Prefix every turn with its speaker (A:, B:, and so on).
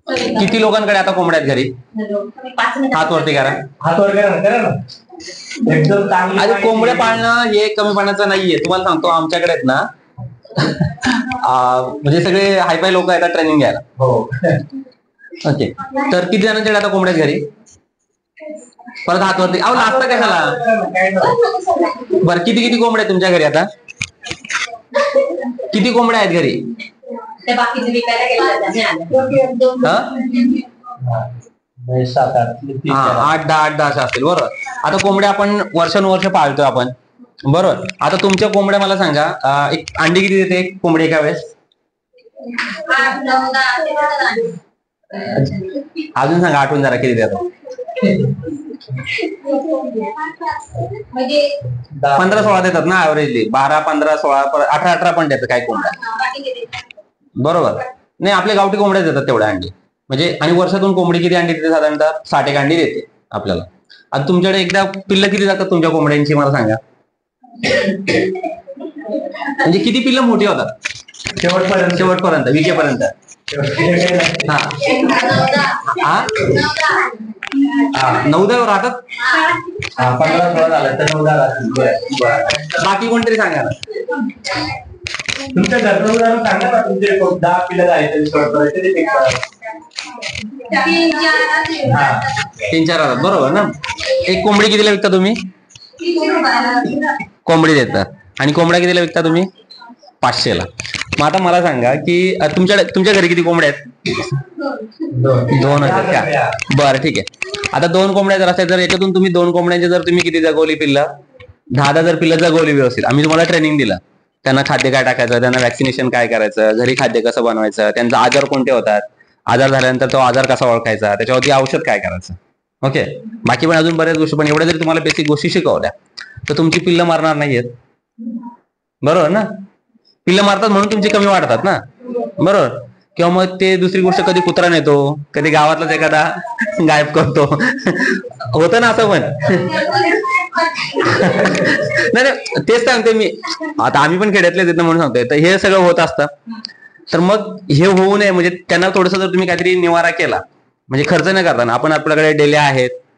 A: किती लोकांकडे आता कोंबड्या आहेत घरी? हात वरती करा.
B: हात वर करा ना. एकदम चांगली.
A: अरे कोंबड्या पाळणं हे कमी पाण्याचं नाहीये. तुम्हाला सांगतो आमच्याकडे आहेत ना म्हणजे सगळे हायफाय लोक आहेत ट्रेनिंग घ्यायला.
B: हो.
A: ओके. तर किती जणांच्याकडे आता कोंबड्या आहेत घरी? परत हात वरती. अहो लागतं कशाला? बरं किती किती कोंबड्या आहेत तुमच्या घरी आता? किती कोंबड्या आहेत घरी? आठ दहा अशा असतील. बरोबर. आता कोंबड्या आपण वर्षानुवर्ष पाळतोय आपण. बरोबर. आता तुमच्या कोंबड्या मला सांगा एक अंडी किती देते एक कोंबडी एका वेळेस? अजून सांगा आठवून जरा किती देतो? 15-16 देतात ना ऍव्हरेजली. 12-15-16 18 पण देतात काही कोंबड्या. बरोबर. नाही आपल्या गावठी कोंबड्या देतात तेवढ्या अंडी. म्हणजे आणि वर्षातून कोंबडी किती अंडी देते? साधारणतः 60 अंडी देते आपल्याला. आता तुमच्याकडे एकदा पिल्ल किती जातात तुमच्या कोंबड्यांची मला सांगा? म्हणजे किती पिल्ल मोठी होतात शेवटपर्यंत विकेपर्यंत? हा 9-10 राहतात.
B: 15-16 झालं तर 9-10 राहतील.
A: बाकी कोणतरी सांगा ना.
B: तुमच्या घरचं उदाहरण सांगा ना. तुमचे 10 पिल्लं झाले तरी शेवटपर्यंत
A: 3-4 राहतात. बरोबर ना. एक कोंबडी कितीला विकता तुम्ही? कोंबडी देतात. आणि कोंबड्या कितीला विकता तुम्ही? 500ला. मग आता मला सांगा की तुमच्या घरी किती कोंबड्या आहेत? 2 आहेत का? बरं ठीक आहे. आता 2 कोंबड्या जर असेल तर याच्यातून तुम्ही 2 कोंबड्यांचे जर तुम्ही किती जगवली पिल्ल? 10 जर पिल्ल जगवली व्यवस्थित. आम्ही तुम्हाला ट्रेनिंग दिलं. त्यांना खाद्य काय टाकायचं, त्यांना वॅक्सिनेशन काय करायचं, घरी खाद्य कसं बनवायचं, त्यांचा आजार कोणते होतात, आजार झाल्यानंतर तो आजार कसा ओळखायचा, त्याच्यावरती औषध काय करायचं. ओके. बाकी पण अजून बऱ्याच गोष्टी. पण एवढ्या जरी तुम्हाला बेसिक गोष्टी शिकवल्या तर तुमची पिल्ल मारणार नाहीयेत. बरोबर ना. पिल्ल मारतात म्हणून तुमची कमी वाढतात ना. बरोबर. किंवा मग ते दुसरी गोष्ट कधी कुत्रा नेतो, कधी गावातलाच एखादा गायब करतो. होतं ना असं पण. नाही तेच सांगते मी. आता आम्ही पण खेड्यातलेच येत म्हणून सांगतोय. तर हे सगळं होत असतं. तर मग हे होऊ नये म्हणजे त्यांना थोडंसं जर तुम्ही काहीतरी निवारा केला म्हणजे खर्च नाही करताना आपण आपल्याकडे डेल्या आहेत